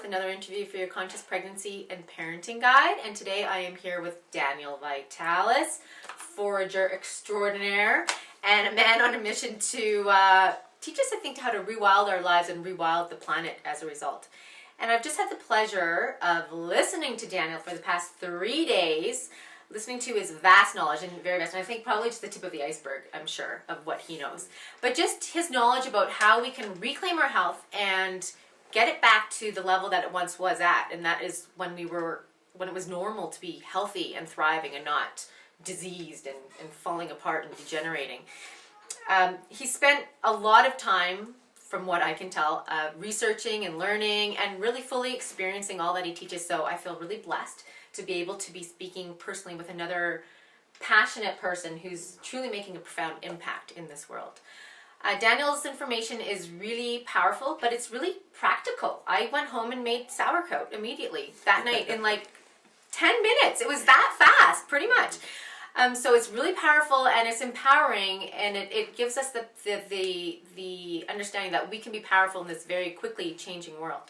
another interview for your Conscious Pregnancy and Parenting Guide. And today I am here with Daniel Vitalis, forager extraordinaire, and a man on a mission to teach us, I think, how to rewild our lives and rewild the planet as a result. And I've just had the pleasure of listening to Daniel for the past 3 days, listening to his vast knowledge, and very vast, and I think probably just the tip of the iceberg, I'm sure, of what he knows. But just his knowledge about how we can reclaim our health and get it back to the level that it once was at, and that is when it was normal to be healthy and thriving and not diseased and falling apart and degenerating. He spent a lot of time, from what I can tell, researching and learning and really fully experiencing all that he teaches. So I feel really blessed to be able to be speaking personally with another passionate person who's truly making a profound impact in this world. Daniel's information is really powerful, but it's really practical. I went home and made sauerkraut immediately that night in like 10 minutes. It was that fast, pretty much. So it's really powerful and it's empowering, and it gives us the understanding that we can be powerful in this very quickly changing world.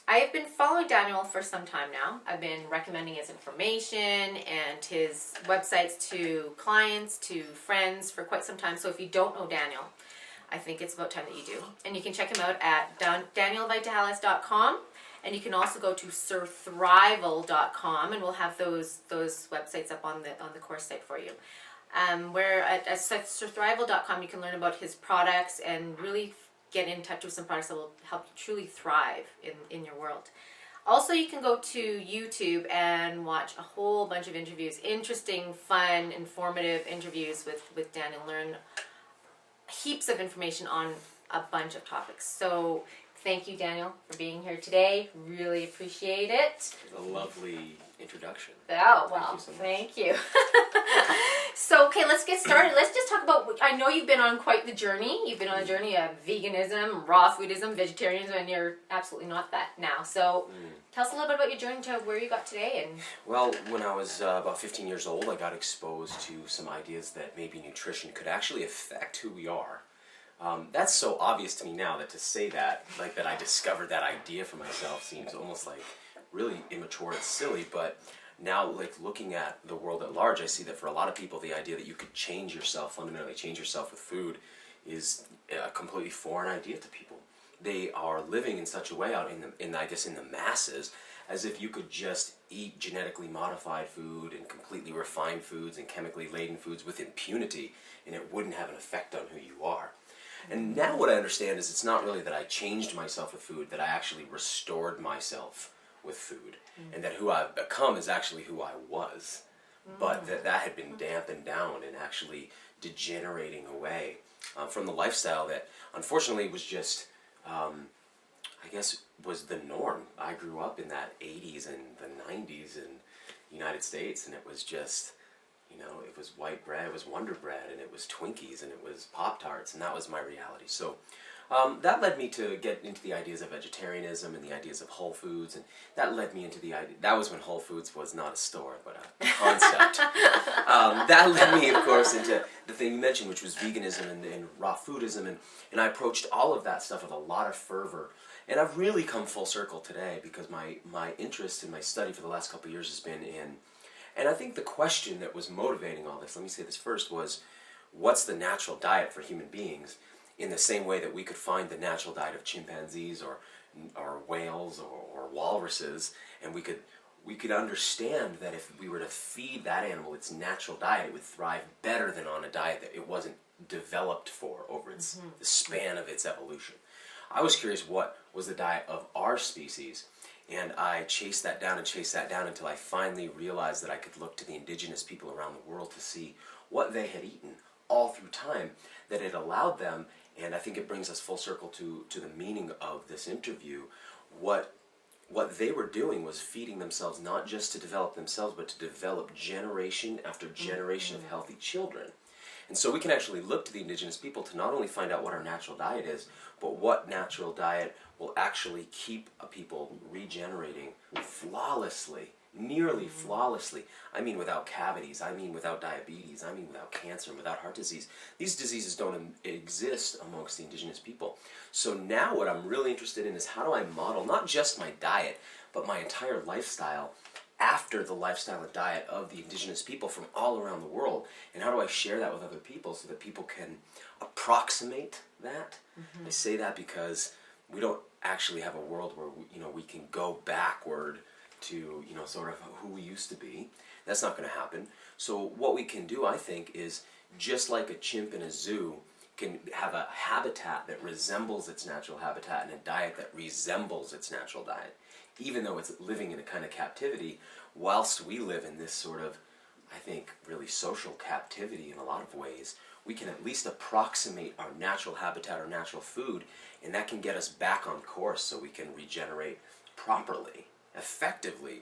I have been following Daniel for some time now. I've been recommending his information and his websites to clients, to friends for quite some time. So if you don't know Daniel, I think it's about time that you do. And you can check him out at danielvitalis.com. And you can also go to surthrival.com, and we'll have those websites up on the course site for you. Where at surthrival.com you can learn about his products and really get in touch with some products that will help you truly thrive in your world. Also, you can go to YouTube and watch a whole bunch of interviews, interesting, fun, informative interviews with Daniel. Learn heaps of information on a bunch of topics. So thank you, Daniel, for being here today. Really appreciate it. A lovely introduction. Oh, well, thank you. So, okay, let's get started. Let's just talk about, I know you've been on quite the journey. You've been on a journey of veganism, raw foodism, vegetarianism, and you're absolutely not that now. So tell us a little bit about your journey to where you got today. Well, when I was about 15 years old, I got exposed to some ideas that maybe nutrition could actually affect who we are. That's so obvious to me now that to say that, like that I discovered that idea for myself seems almost like really immature and silly, but now, like looking at the world at large, I see that for a lot of people, the idea that you could change yourself, fundamentally change yourself with food, is a completely foreign idea to people. They are living in such a way out in the masses, as if you could just eat genetically modified food and completely refined foods and chemically laden foods with impunity, and it wouldn't have an effect on who you are. And now what I understand is it's not really that I changed myself with food, that I actually restored myself with food, and that who I've become is actually who I was, but that had been dampened down and actually degenerating away from the lifestyle that unfortunately was just, I guess, was the norm. I grew up in that 80s and the 90s in the United States, and it was just, it was white bread, it was Wonder Bread, and it was Twinkies, and it was Pop-Tarts, and that was my reality. So that led me to get into the ideas of vegetarianism and the ideas of Whole Foods, and that led me into the idea, that was when Whole Foods was not a store, but a concept. That led me, of course, into the thing you mentioned, which was veganism and raw foodism, and I approached all of that stuff with a lot of fervor. And I've really come full circle today because my interest in my study for the last couple of years has been in, and I think the question that was motivating all this, let me say this first, was what's the natural diet for human beings, in the same way that we could find the natural diet of chimpanzees or whales or walruses, and we could understand that if we were to feed that animal its natural diet, it would thrive better than on a diet that it wasn't developed for over the span of its evolution. I was curious what was the diet of our species, and I chased that down until I finally realized that I could look to the indigenous people around the world to see what they had eaten all through time, that it allowed them, and I think it brings us full circle to the meaning of this interview, what they were doing was feeding themselves not just to develop themselves, but to develop generation after generation of healthy children. And so we can actually look to the indigenous people to not only find out what our natural diet is, but what natural diet will actually keep a people regenerating flawlessly nearly flawlessly. I mean without cavities, I mean without diabetes, I mean without cancer, and without heart disease. These diseases don't exist amongst the indigenous people. So now what I'm really interested in is how do I model not just my diet, but my entire lifestyle after the lifestyle and diet of the indigenous people from all around the world, and how do I share that with other people so that people can approximate that? I say that because we don't actually have a world where we can go backward to sort of who we used to be. That's not going to happen. So what we can do, I think, is just like a chimp in a zoo can have a habitat that resembles its natural habitat and a diet that resembles its natural diet, even though it's living in a kind of captivity, whilst we live in this sort of, I think, really social captivity in a lot of ways, we can at least approximate our natural habitat, our natural food, and that can get us back on course so we can regenerate properly, effectively,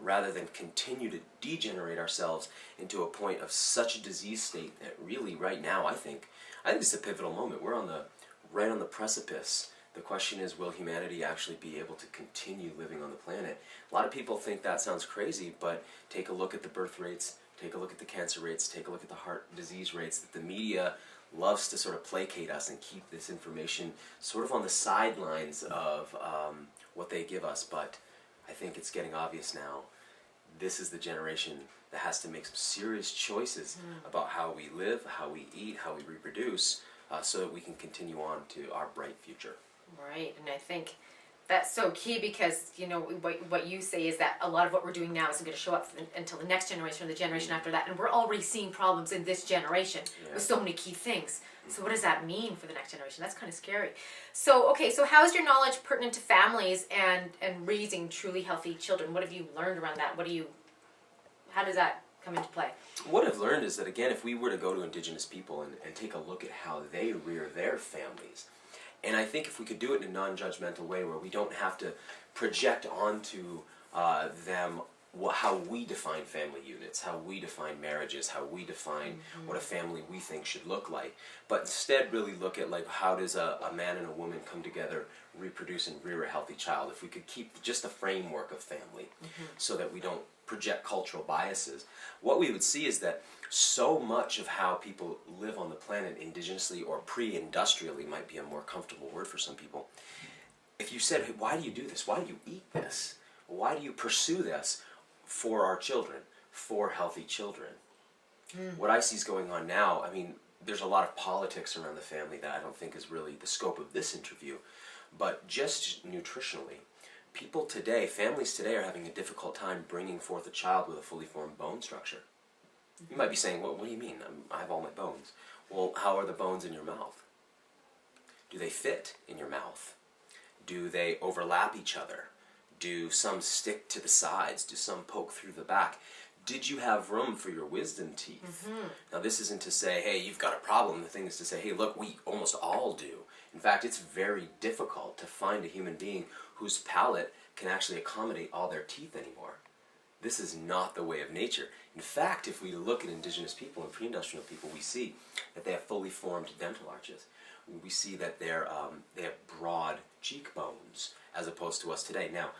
rather than continue to degenerate ourselves into a point of such a disease state that really right now I think it's a pivotal moment. We're right on the precipice. The question is, will humanity actually be able to continue living on the planet? A lot of people think that sounds crazy, but take a look at the birth rates, take a look at the cancer rates, take a look at the heart disease rates. That the media loves to sort of placate us and keep this information sort of on the sidelines of what they give us. But I think it's getting obvious now. This is the generation that has to make some serious choices about how we live, how we eat, how we reproduce, so that we can continue on to our bright future. Right, and I think that's so key because, what you say is that a lot of what we're doing now isn't going to show up until the next generation or the generation after that, and we're already seeing problems in this generation with so many key things. So what does that mean for the next generation? That's kind of scary. So, okay, so how is your knowledge pertinent to families and raising truly healthy children? What have you learned around that? How does that come into play? What I've learned is that, again, if we were to go to indigenous people and take a look at how they rear their families, and I think if we could do it in a non-judgmental way where we don't have to project onto them how we define family units, how we define marriages, how we define what a family we think should look like, but instead really look at like how does a man and a woman come together, reproduce and rear a healthy child. If we could keep just the framework of family so that we don't project cultural biases, what we would see is that so much of how people live on the planet indigenously or pre-industrially might be a more comfortable word for some people. If you said, hey, why do you do this? Why do you eat this? Why do you pursue this? For our children, for healthy children. What I see is going on now, I mean, there's a lot of politics around the family that I don't think is really the scope of this interview, but just nutritionally, families today are having a difficult time bringing forth a child with a fully formed bone structure. You might be saying, well, what do you mean? I have all my bones. Well, how are the bones in your mouth? Do they fit in your mouth? Do they overlap each other? Do some stick to the sides? Do some poke through the back? Did you have room for your wisdom teeth? Now, this isn't to say, hey, you've got a problem. The thing is to say, hey, look, we almost all do. In fact, it's very difficult to find a human being whose palate can actually accommodate all their teeth anymore. This is not the way of nature. In fact, if we look at indigenous people and pre-industrial people, we see that they have fully formed dental arches. We see that they have broad cheekbones as opposed to us today. Now,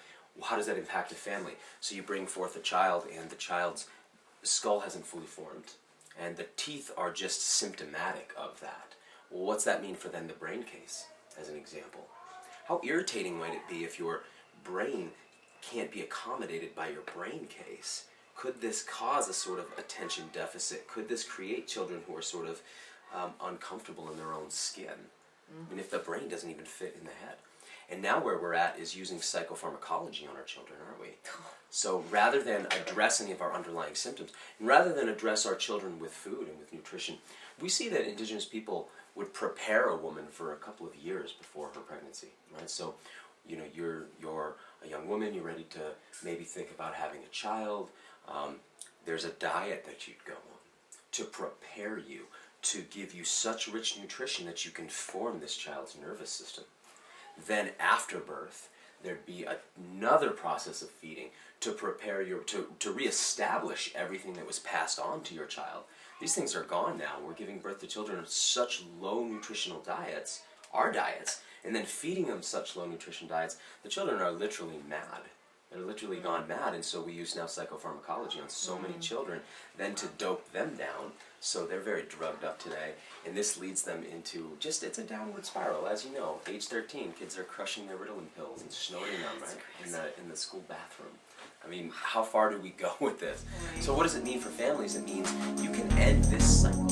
how does that impact a family? So you bring forth a child and the child's skull hasn't fully formed and the teeth are just symptomatic of that. Well, what's that mean for then the brain case, as an example? How irritating might it be if your brain can't be accommodated by your brain case? Could this cause a sort of attention deficit? Could this create children who are sort of uncomfortable in their own skin? I mean, if the brain doesn't even fit in the head. And now where we're at is using psychopharmacology on our children, aren't we? So rather than address any of our underlying symptoms, and rather than address our children with food and with nutrition, we see that indigenous people would prepare a woman for a couple of years before her pregnancy, right? So, you're a young woman, you're ready to maybe think about having a child. There's a diet that you'd go on to prepare you, to give you such rich nutrition that you can form this child's nervous system. Then after birth, there'd be another process of feeding to prepare to reestablish everything that was passed on to your child. These things are gone now. We're giving birth to children of such low nutritional diets, our diets, and then feeding them such low nutrition diets, the children are literally mad. They're literally gone mad, and so we use now psychopharmacology on so many children, then to dope them down, so they're very drugged up today, and this leads them into just, it's a downward spiral, as you know. Age 13, kids are crushing their Ritalin pills and snorting them, right, in the school bathroom. I mean, how far do we go with this? Right. So what does it mean for families? It means you can end this cycle.